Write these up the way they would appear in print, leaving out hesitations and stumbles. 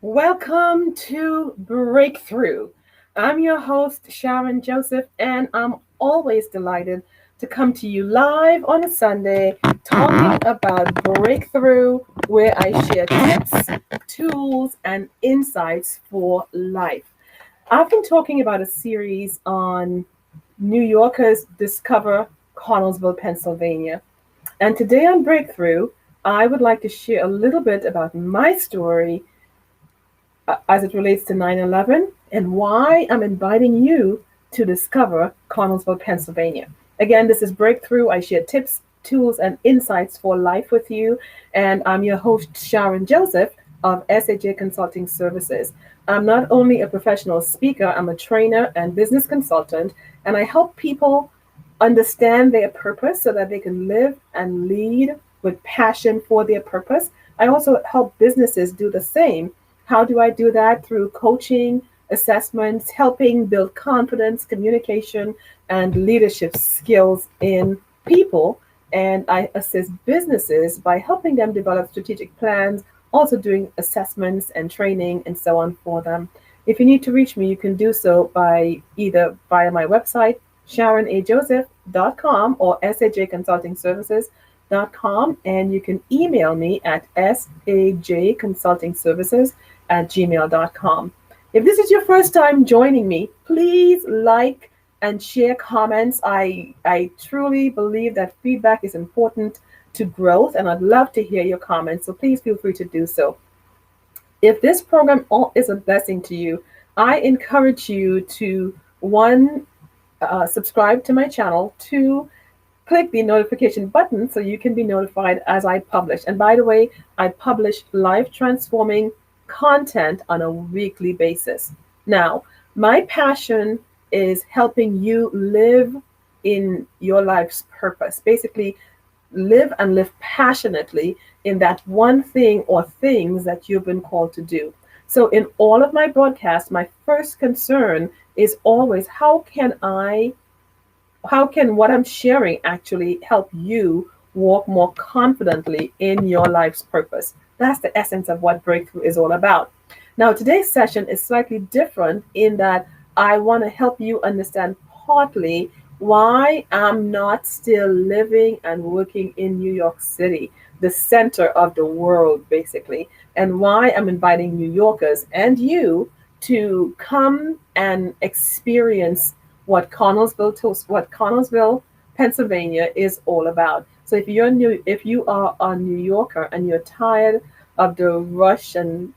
Welcome to Breakthrough. I'm your host, Sharon Joseph, and I'm always delighted to come to you live on a Sunday talking about breakthrough, where I share tips, tools, and insights for life. I've been talking about a series on New Yorkers discover Connellsville, Pennsylvania. And today on Breakthrough, I would like to share a little bit about my story as it relates to 9/11 and why I'm inviting you to discover Connellsville, Pennsylvania. Again, this is Breakthrough. I share tips, tools, and insights for life with you. And I'm your host, Sharon Joseph of SAJ Consulting Services. I'm not only a professional speaker, I'm a trainer and business consultant, and I help people understand their purpose so that they can live and lead with passion for their purpose. I also help businesses do the same. How do I do that? Through coaching, assessments, helping build confidence, communication, and leadership skills in people. And I assist businesses by helping them develop strategic plans, also doing assessments and training and so on for them. If you need to reach me, you can do so by either via my website, sharonajoseph.com, or sajconsultingservices.com, and you can email me at sajconsultingservices@gmail.com. If this is your first time joining me, please like and share comments. I truly believe that feedback is important to growth, and I'd love to hear your comments, so please feel free to do so. If this program is a blessing to you, I encourage you to one, subscribe to my channel, two, click the notification button so you can be notified as I publish. And by the way, I publish life transforming content on a weekly basis. Now, my passion is helping you live in your life's purpose. Basically, live and live passionately in that one thing or things that you've been called to do. So in all of my broadcasts, my first concern is always how can what I'm sharing actually help you walk more confidently in your life's purpose? That's the essence of what Breakthrough is all about. Now, today's session is slightly different in that I want to help you understand partly why I'm not still living and working in New York City, the center of the world, basically, and why I'm inviting New Yorkers and you to come and experience what Connellsville, Pennsylvania is all about. So if you are a New Yorker and you're tired of the rush and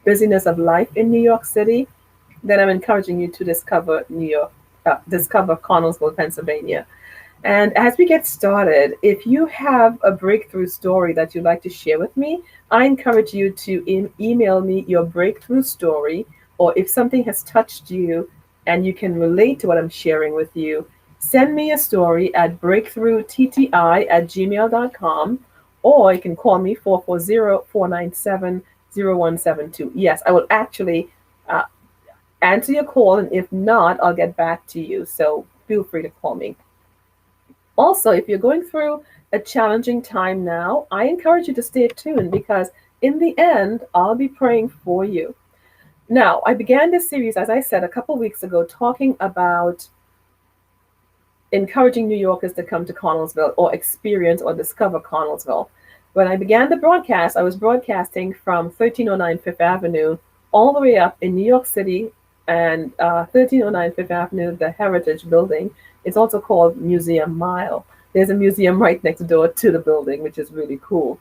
busyness of life in New York City, then I'm encouraging you to discover Connellsville, Pennsylvania. And as we get started, if you have a breakthrough story that you'd like to share with me, I encourage you to email me your breakthrough story, or if something has touched you and you can relate to what I'm sharing with you, send me a story at breakthroughtti@gmail.com, or you can call me 440-497-0172. Yes, I will actually answer your call, and if not, I'll get back to you. So feel free to call me. Also, if you're going through a challenging time now, I encourage you to stay tuned because in the end, I'll be praying for you. Now, I began this series, as I said, a couple weeks ago, talking about encouraging New Yorkers to come to Connellsville or experience or discover Connellsville. When I began the broadcast, I was broadcasting from 1309 Fifth Avenue all the way up in New York City, and 1309 Fifth Avenue, the Heritage Building. It's also called Museum Mile. There's a museum right next door to the building, which is really cool.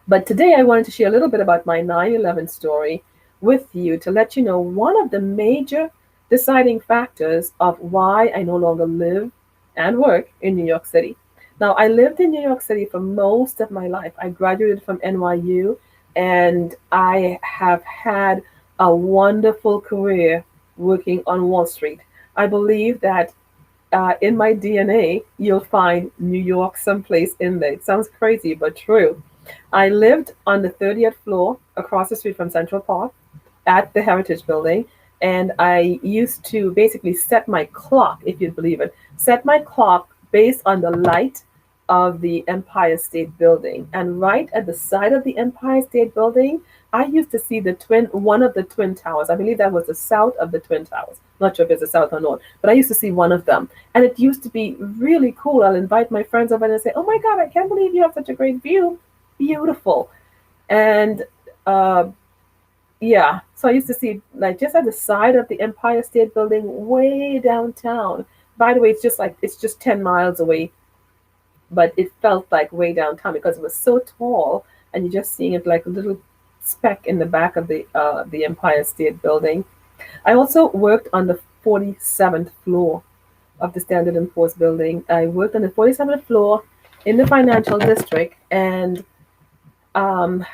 But today I wanted to share a little bit about my 9/11 story with you to let you know one of the major deciding factors of why I no longer live and work in New York City. Now, I lived in New York City for most of my life. I graduated from NYU, and I have had a wonderful career working on Wall Street. I believe that in my DNA, you'll find New York someplace in there. It sounds crazy, but true. I lived on the 30th floor across the street from Central Park at the Heritage Building. And I used to basically set my clock, if you'd believe it, set my clock based on the light of the Empire State Building. And right at the side of the Empire State Building, I used to see one of the twin towers. I believe that was the south of the twin towers. Not sure if it's the south or north, but I used to see one of them. And it used to be really cool. I'll invite my friends over and say, "Oh my God, I can't believe you have such a great view. Beautiful." And yeah, so I used to see like just at the side of the Empire State Building, way downtown. By the way, it's just 10 miles away, but it felt like way downtown because it was so tall, and you're just seeing it like a little speck in the back of the Empire State Building. I also worked on the 47th floor of the Standard and Poor's building. I worked on the 47th floor in the financial district, um,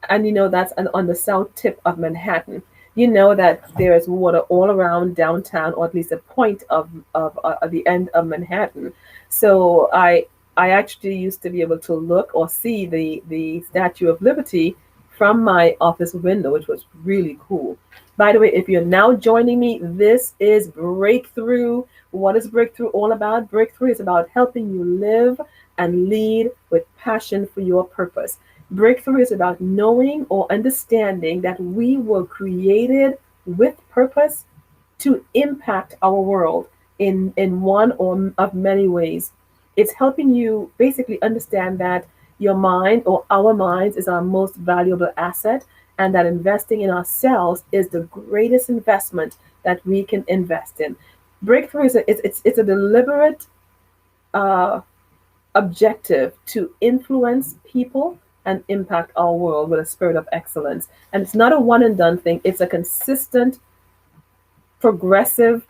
and that's on the south tip of Manhattan. You know that there is water all around downtown, or at least a point of the end of Manhattan. So I actually used to be able to look or see the Statue of Liberty from my office window, which was really cool. By the way, if you're now joining me, this is Breakthrough. What is Breakthrough all about? Breakthrough is about helping you live and lead with passion for your purpose. Breakthrough is about knowing or understanding that we were created with purpose to impact our world in one or of many ways. It's helping you basically understand that your mind or our minds is our most valuable asset, and that investing in ourselves is the greatest investment that we can invest in. Breakthrough it's a deliberate uh, objective to influence people and impact our world with a spirit of excellence. And it's not a one and done thing, it's a consistent, progressive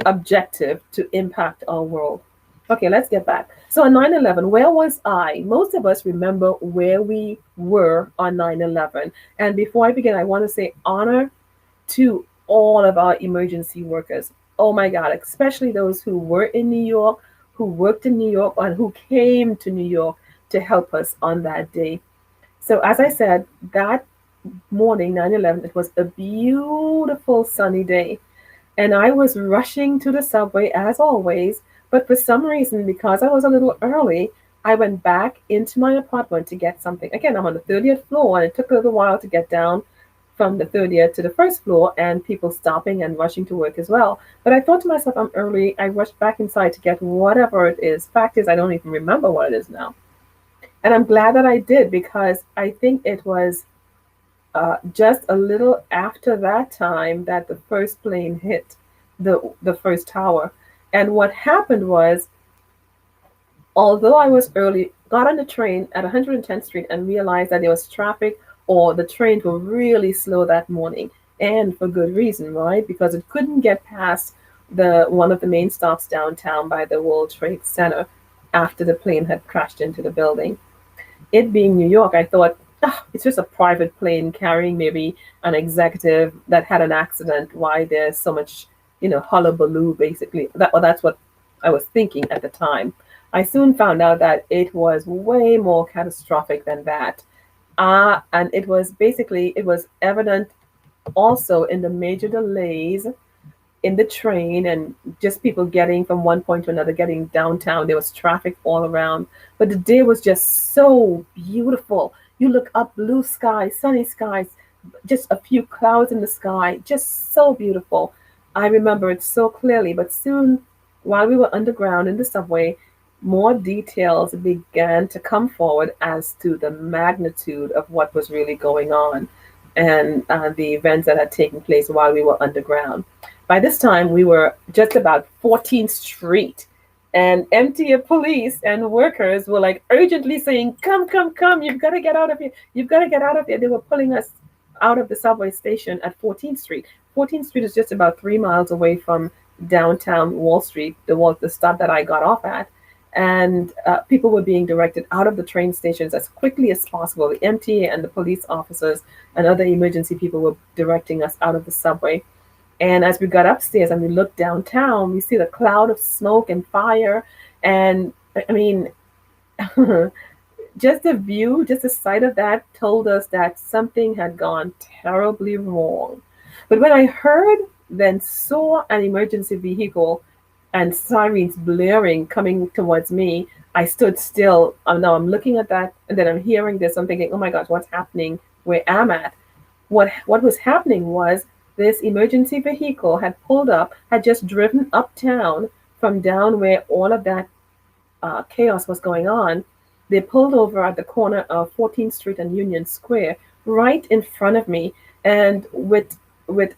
objective to impact our world. Okay, let's get back. So on 9/11, where was I? Most of us remember where we were on 9/11. And before I begin, I want to say honor to all of our emergency workers. Oh my God, especially those who were in New York, who worked in New York, and who came to New York to help us on that day. So as I said, that morning, 9/11, it was a beautiful sunny day. And I was rushing to the subway as always, but for some reason, because I was a little early, I went back into my apartment to get something. Again, I'm on the 30th floor, and it took a little while to get down from the 30th to the first floor, and people stopping and rushing to work as well. But I thought to myself, I'm early. I rushed back inside to get whatever it is. Fact is, I don't even remember what it is now. And I'm glad that I did, because I think it was just a little after that time that the first plane hit the first tower. And what happened was, although I was early, got on the train at 110th Street and realized that there was traffic, or the trains were really slow that morning, and for good reason, right? Because it couldn't get past the one of the main stops downtown by the World Trade Center after the plane had crashed into the building. It being New York, I thought, "Ah, it's just a private plane carrying maybe an executive that had an accident. Why there's so much, hullabaloo, basically." That's what I was thinking at the time. I soon found out that it was way more catastrophic than that. And it was evident also in the major delays in the train, and just people getting from one point to another, getting downtown. There was traffic all around, but the day was just so beautiful. You look up, blue sky, sunny skies, just a few clouds in the sky, just so beautiful. I remember it so clearly. But soon, while we were underground in the subway, more details began to come forward as to the magnitude of what was really going on, and the events that had taken place while we were underground. By this time, we were just about 14th Street, and empty of police and workers were like urgently saying, "Come, come, come, you've got to get out of here. You've got to get out of here." They were pulling us out of the subway station at 14th Street. 14th Street is just about 3 miles away from downtown Wall Street, the stop that I got off at. And people were being directed out of the train stations as quickly as possible. The MTA and the police officers and other emergency people were directing us out of the subway. And as we got upstairs and we looked downtown, we see the cloud of smoke and fire. And I mean, just the view, just the sight of that told us that something had gone terribly wrong. But when I heard, then saw an emergency vehicle and sirens blaring coming towards me, I stood still. Now I'm looking at that, and then I'm hearing this. I'm thinking, oh my gosh, what's happening where I'm at? What was happening was this emergency vehicle had pulled up, had just driven uptown from down where all of that chaos was going on. They pulled over at the corner of 14th Street and Union Square, right in front of me, and with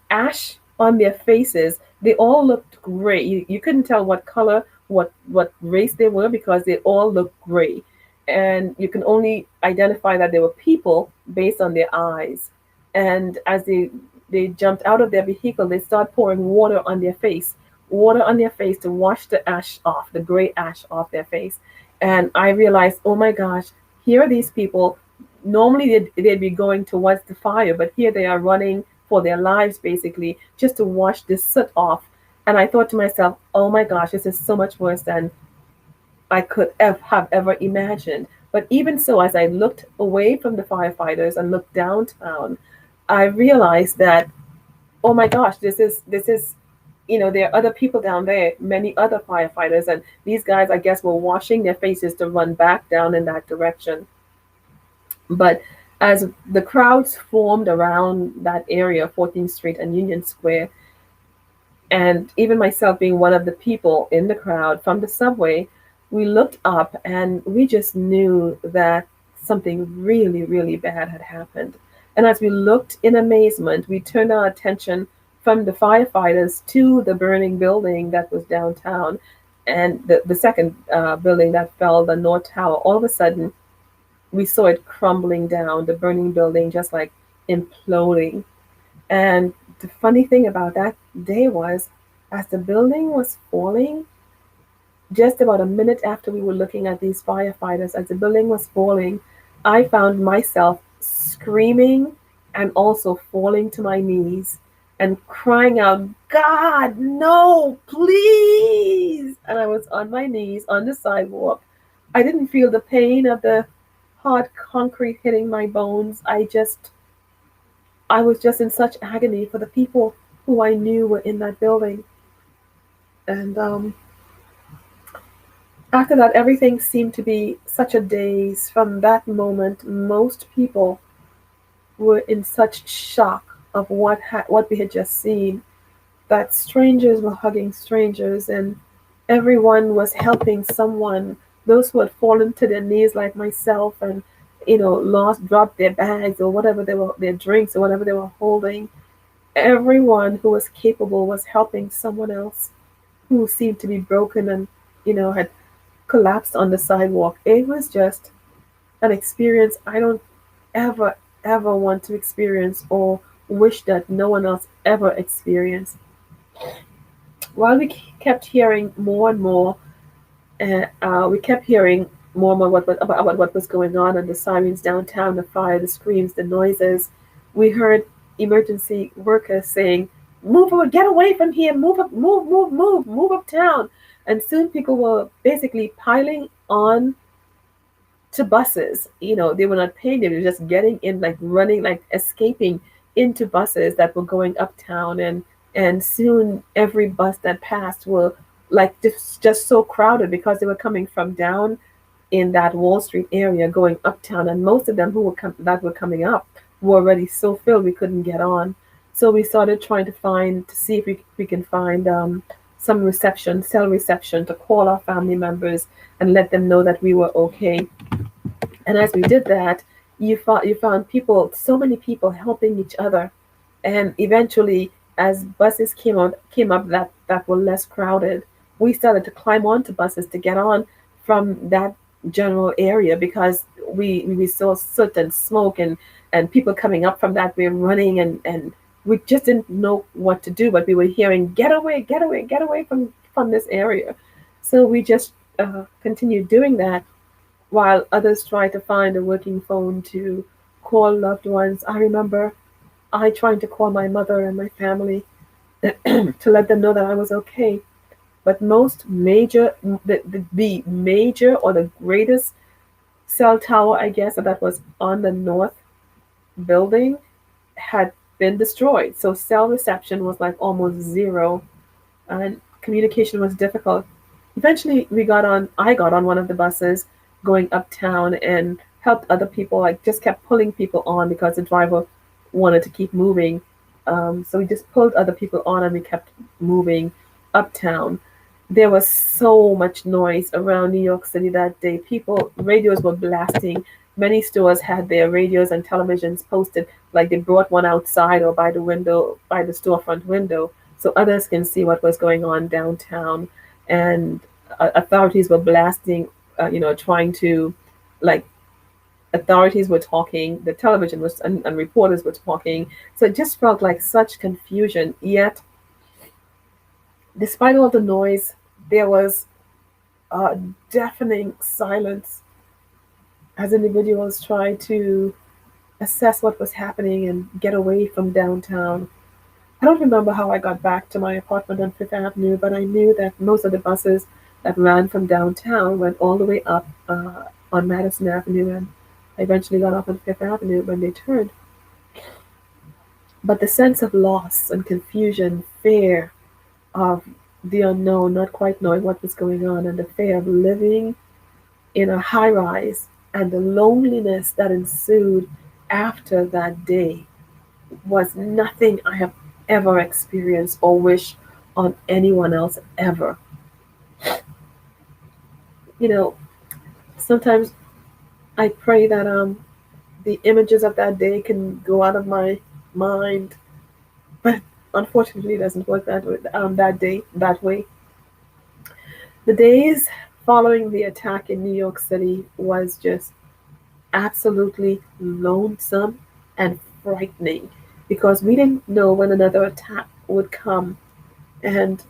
ash on their faces. They all looked gray. You couldn't tell what color, what race they were because they all looked gray, and you can only identify that they were people based on their eyes. And as they jumped out of their vehicle, they started pouring water on their face to wash the ash off, the gray ash off their face. And I realized, oh my gosh, here are these people. Normally they'd be going towards the fire, but here they are running for their lives basically just to wash this soot off. And I thought to myself, oh my gosh, this is so much worse than I could have ever imagined. But even so, as I looked away from the firefighters and looked downtown, I realized that, oh my gosh, this is there are other people down there, many other firefighters, and these guys, I guess, were washing their faces to run back down in that direction. But as the crowds formed around that area, 14th Street and Union Square, and even myself being one of the people in the crowd from the subway, we looked up and we just knew that something really, really bad had happened. And as we looked in amazement, we turned our attention from the firefighters to the burning building that was downtown, and the second building that fell, the North Tower. All of a sudden, we saw it crumbling down, the burning building just like imploding. And the funny thing about that day was, as the building was falling, just about a minute after we were looking at these firefighters, as the building was falling, I found myself screaming and also falling to my knees and crying out, God, no, please. And I was on my knees on the sidewalk. I didn't feel the pain of the hard concrete hitting my bones. I was just in such agony for the people who I knew were in that building. And after that, everything seemed to be such a daze. From that moment, most people were in such shock of what we had just seen, that strangers were hugging strangers and everyone was helping someone. Those who had fallen to their knees, like myself, and dropped their bags or whatever their drinks or whatever they were holding. Everyone who was capable was helping someone else who seemed to be broken and had collapsed on the sidewalk. It was just an experience I don't ever want to experience, or wish that no one else ever experienced. While we kept hearing more and more, we kept hearing more and more about what was going on, and the sirens downtown, the fire, the screams, the noises. We heard emergency workers saying, "Move over, get away from here, move up, move uptown." And soon people were basically piling on to buses. They were not paying, they were just getting in, like running, like escaping into buses that were going uptown. And soon every bus that passed were like just so crowded because they were coming from down in that Wall Street area going uptown, and most of them that were coming up were already so filled we couldn't get on. So we started trying to see if we can find some cell reception, to call our family members and let them know that we were okay. And as we did that, you found people, so many people helping each other, and eventually, as buses came up that were less crowded, we started to climb onto buses to get on from that general area, because we saw soot and smoke and people coming up from that way running, and we just didn't know what to do, but we were hearing, get away, get away, get away from this area. So we just continued doing that while others tried to find a working phone to call loved ones. I remember I trying to call my mother and my family to let them know that I was okay. But the major or the greatest cell tower, I guess, that was on the north building had been destroyed. So cell reception was like almost zero, and communication was difficult. Eventually, I got on one of the buses going uptown and helped other people. Like, just kept pulling people on because the driver wanted to keep moving. So we just pulled other people on and we kept moving uptown. There was so much noise around New York City that day. Radios were blasting. Many stores had their radios and televisions posted, like they brought one outside or by the window, by the storefront window, so others can see what was going on downtown. And authorities were blasting, trying to, like, authorities were talking, the television was, and reporters were talking. So it just felt like such confusion. Yet, despite all the noise, there was a deafening silence as individuals tried to assess what was happening and get away from downtown. I don't remember how I got back to my apartment on Fifth Avenue, but I knew that most of the buses that ran from downtown went all the way up on Madison Avenue, and I eventually got off on Fifth Avenue when they turned. But the sense of loss and confusion, fear of the unknown, not quite knowing what was going on, and the fear of living in a high rise, and the loneliness that ensued after that day was nothing I have ever experienced or wish on anyone else ever. You know, sometimes I pray that the images of that day can go out of my mind, but unfortunately, it doesn't work that way. The days following the attack in New York City was just absolutely lonesome and frightening because we didn't know when another attack would come, and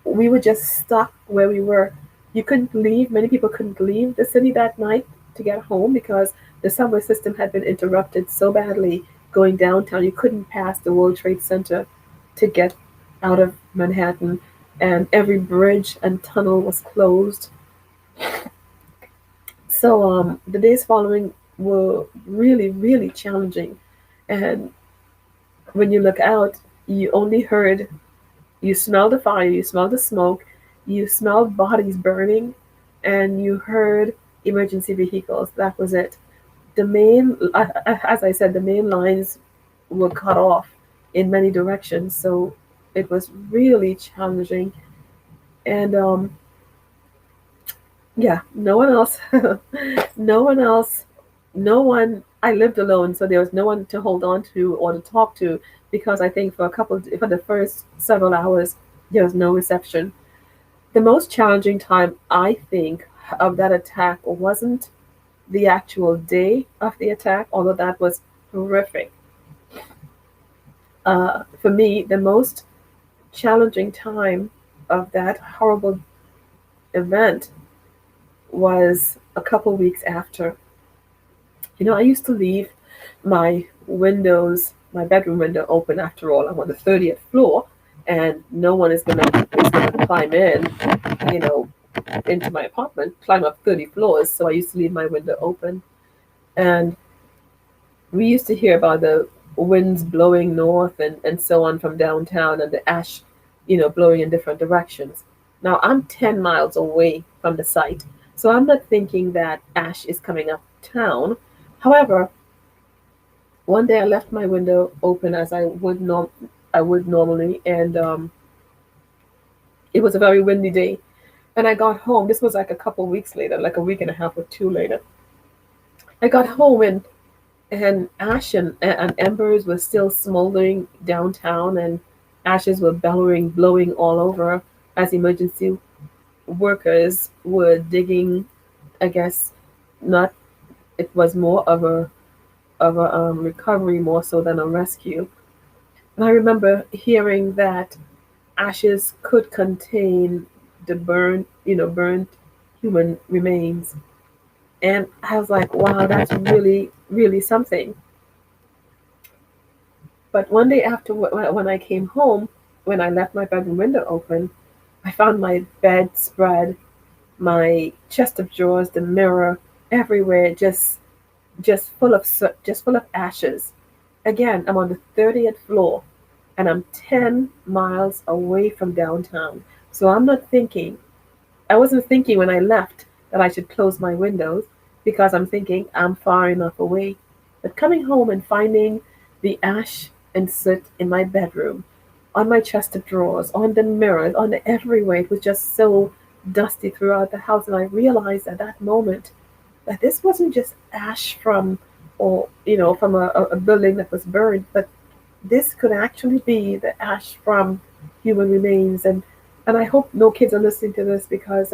we were just stuck where we were. You couldn't leave. Many people couldn't leave the city that night to get home because the subway system had been interrupted so badly going downtown. You couldn't pass the World Trade Center to get out of Manhattan, and every bridge and tunnel was closed. So the days following were really, really challenging. And when you look out, you only heard, you smelled the fire, you smelled the smoke, you smelled bodies burning, and you heard emergency vehicles. That was it. As I said, the main lines were cut off in many directions. So it was really challenging. And yeah, no one else, no one else, no one. I lived alone, so there was no one to hold on to or to talk to because I think for the first several hours, there was no reception. The most challenging time, I think, of that attack wasn't the actual day of the attack, although that was horrific. For me, the most challenging time of that horrible event was a couple weeks after. I used to leave my bedroom window open. After all, I'm on the 30th floor, and no one is gonna climb in, you know, into my apartment, climb up 30 floors. So I used to leave my window open, and we used to hear about the winds blowing north and so on from downtown, and the ash, blowing in different directions. Now I'm 10 miles away from the site, so I'm not thinking that ash is coming up town. However, one day I left my window open as I would normally, and it was a very windy day. And I got home. This was like a couple weeks later, like a week and a half or two later. I got home, and ash and embers were still smoldering downtown, and ashes were bellowing, blowing all over as emergency workers were digging. I guess not. It was more of a recovery more so than a rescue. And I remember hearing that ashes could contain the burnt human remains. And I was like, wow, that's really, really something. But one day after, when I came home, when I left my bedroom window open, I found my bed spread, my chest of drawers, the mirror, everywhere, just full of ashes. Again, I'm on the 30th floor, and I'm 10 miles away from downtown. So I'm not thinking I wasn't thinking when I left that I should close my windows because I'm thinking I'm far enough away. But coming home and finding the ash and soot in my bedroom, on my chest of drawers, on the mirrors, on the everywhere, it was just so dusty throughout the house. And I realized at that moment that this wasn't just ash from, or from a building that was burned, but this could actually be the ash from human remains. And I hope no kids are listening to this because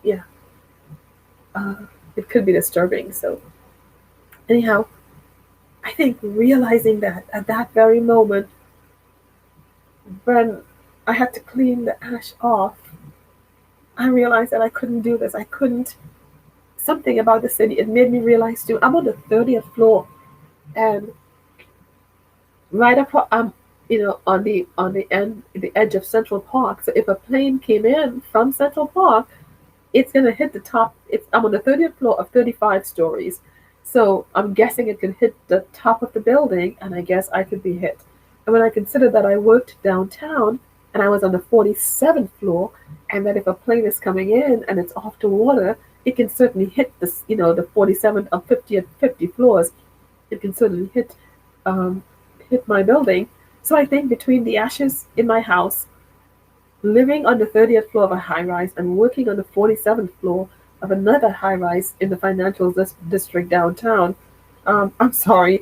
yeah, uh, it could be disturbing. So anyhow, I think realizing that at that very moment when I had to clean the ash off, I realized that I couldn't do this. I couldn't. Something about the city, it made me realize too. I'm on the 30th floor, and right up, on the edge of Central Park. So if a plane came in from Central Park, it's gonna hit the top. I'm on the 30th floor of 35 stories, so I'm guessing it could hit the top of the building, and I guess I could be hit. And when I consider that I worked downtown and I was on the 47th floor, and that if a plane is coming in and it's off the water, it can certainly hit the 47th or 50 floors. It can certainly um, hit my building. So I think between the ashes in my house, living on the 30th floor of a high rise and working on the 47th floor of another high rise in the financial district downtown. I'm sorry.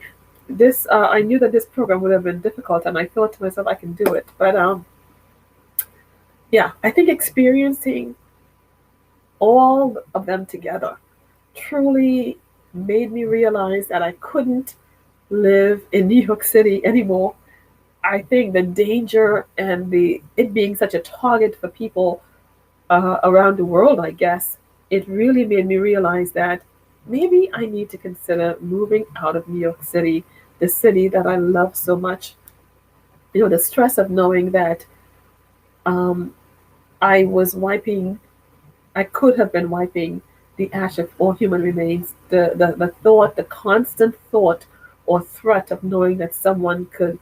I knew that this program would have been difficult, and I thought to myself, I can do it. But yeah, I think experiencing all of them together truly made me realize that I couldn't live in New York City anymore. I think the danger and the it being such a target for people around the world, I guess, it really made me realize that maybe I need to consider moving out of New York City, the city that I love so much. The stress of knowing that um, I was wiping, I could have been wiping the ash of all human remains. The thought, the constant thought or threat of knowing that someone could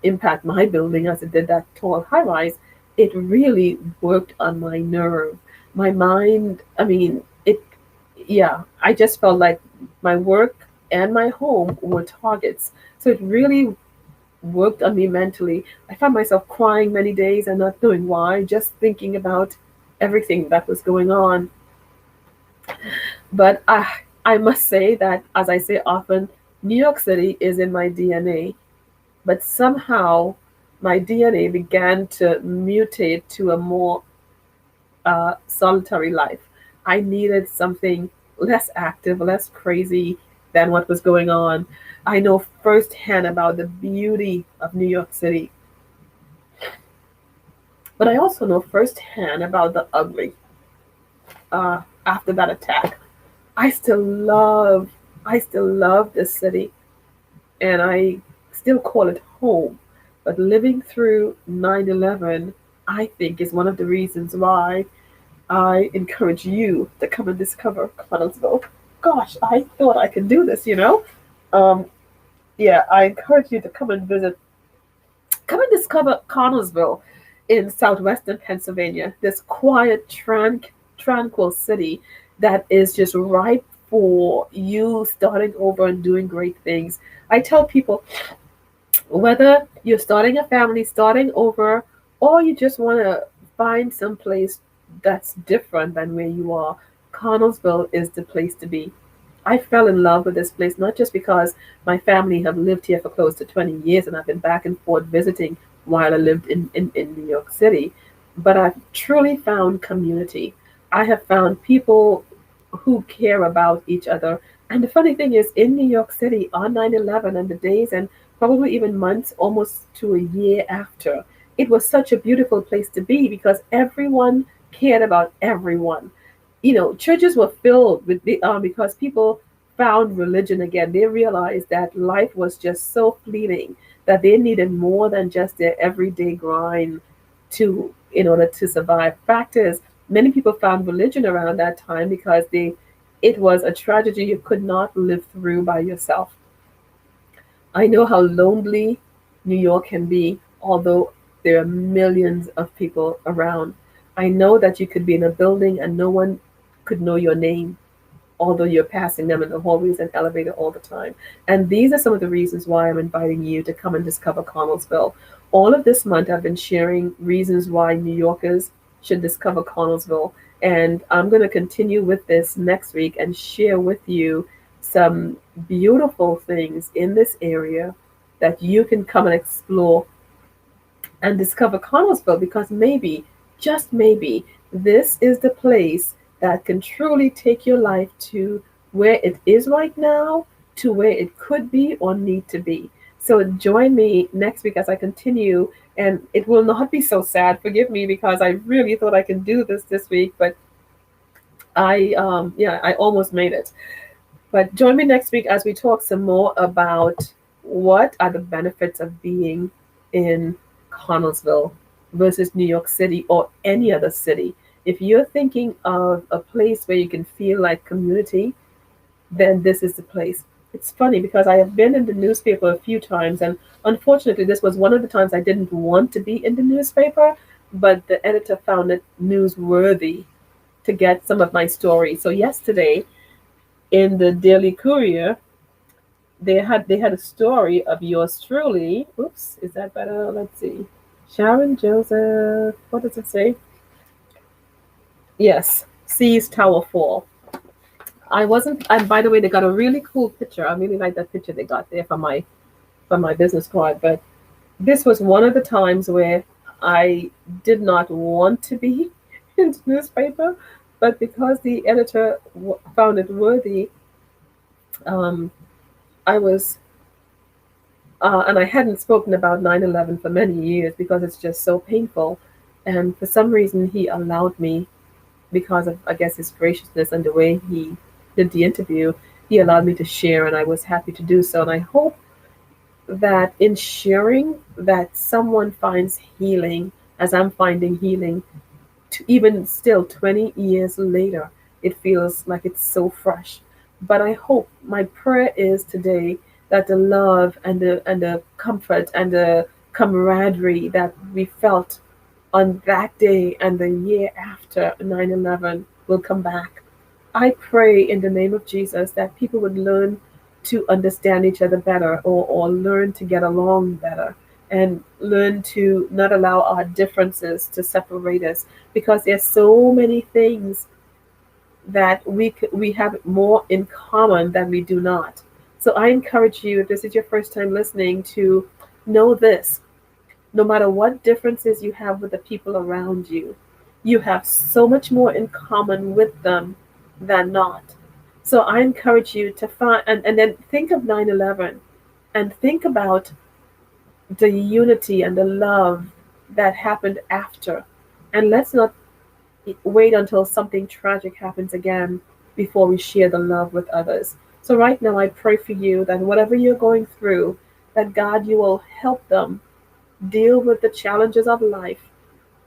impact my building as it did that tall high rise, it really worked on my nerve, my mind. I mean, yeah, I just felt like my work and my home were targets. So it really worked on me mentally. I found myself crying many days and not knowing why, just thinking about everything that was going on. But I must say that, as I say often, New York City is in my DNA. But somehow my DNA began to mutate to a more solitary life. I needed something less active, less crazy than what was going on. I know firsthand about the beauty of New York City, but I also know firsthand about the ugly after that attack. I still love, I still love this city, and I still call it home. But living through 9/11, I think, is one of the reasons why I encourage you to come and discover Connellsville. Gosh, I thought I could do this. Um, yeah, I encourage you to come and discover Connellsville in southwestern Pennsylvania, this quiet, tranquil city that is just ripe for you starting over and doing great things. I tell people, whether you're starting a family, starting over, or you just want to find some place that's different than where you are, Connellsville is the place to be. I fell in love with this place not just because my family have lived here for close to 20 years and I've been back and forth visiting while I lived in New York City, but I've truly found community. I have found people who care about each other. And the funny thing is, in New York City on 9/11 and the days and probably even months, almost to a year after, it was such a beautiful place to be because everyone cared about everyone. Churches were filled with because people found religion again. They realized that life was just so fleeting that they needed more than just their everyday grind to in order to survive. Fact is, many people found religion around that time because it was a tragedy you could not live through by yourself. I know how lonely New York can be, although there are millions of people around. I know that you could be in a building and no one could know your name, although you're passing them in the hallways and elevator all the time. And these are some of the reasons why I'm inviting you to come and discover Connellsville. All of this month, I've been sharing reasons why New Yorkers should discover Connellsville. And I'm going to continue with this next week and share with you some beautiful things in this area that you can come and explore and discover Connellsville, because maybe, just maybe, this is the place that can truly take your life to where it is right now, to where it could be or need to be. So join me next week as I continue, and it will not be so sad. Forgive me, because I really thought I could do this week, but I almost made it. But join me next week as we talk some more about what are the benefits of being in Connellsville versus New York City or any other city. If you're thinking of a place where you can feel like community, then this is the place. It's funny because I have been in the newspaper a few times, and unfortunately, this was one of the times I didn't want to be in the newspaper, but the editor found it newsworthy to get some of my stories. So yesterday, in the Daily Courier, they had a story of yours truly. Oops, is that better? Let's see. Sharon Joseph. What does it say? Yes, sees tower fall. I wasn't. And by the way, they got a really cool picture. I really like that picture they got there for my business card. But this was one of the times where I did not want to be in the newspaper, but because the editor found it worthy, um, I was, and I hadn't spoken about 9/11 for many years because it's just so painful. And for some reason, he allowed me, because of, I guess, his graciousness and the way he did the interview, he allowed me to share, and I was happy to do so. And I hope that in sharing, that someone finds healing as I'm finding healing. To even still 20 years later, it feels like it's so fresh. But I hope, my prayer is today that the love and the comfort and the camaraderie that we felt on that day and the year after 9/11 will come back. I pray in the name of Jesus that people would learn to understand each other better, or learn to get along better, and learn to not allow our differences to separate us, because there's so many things that we have more in common than we do not. So I encourage you, if this is your first time listening, to know this: no matter what differences you have with the people around you, you have so much more in common with them than not. So I encourage you to find, and then think of 9/11 and think about the unity and the love that happened after. And let's not wait until something tragic happens again before we share the love with others. So right now, I pray for you that whatever you're going through, that God, you will help them deal with the challenges of life,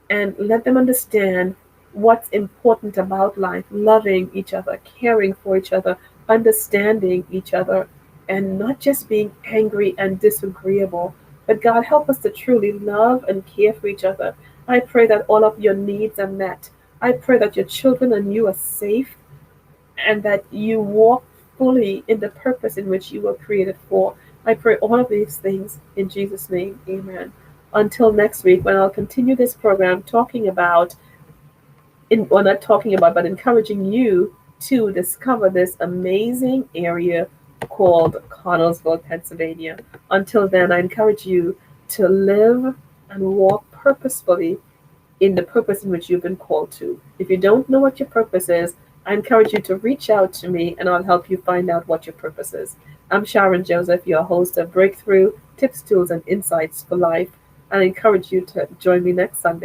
and let them understand what's important about life: loving each other, caring for each other, understanding each other, and not just being angry and disagreeable. But God, help us to truly love and care for each other. I pray that all of your needs are met. I pray that your children and you are safe, and that you walk fully in the purpose in which you were created for. I pray all of these things in Jesus' name. Amen. Until next week, when I'll continue this program talking about, well, not talking about, but encouraging you to discover this amazing area called Connellsville, Pennsylvania. Until then, I encourage you to live and walk purposefully in the purpose in which you've been called to. If you don't know what your purpose is, I encourage you to reach out to me, and I'll help you find out what your purpose is. I'm Sharon Joseph, your host of Breakthrough Tips, Tools, and Insights for Life. I encourage you to join me next Sunday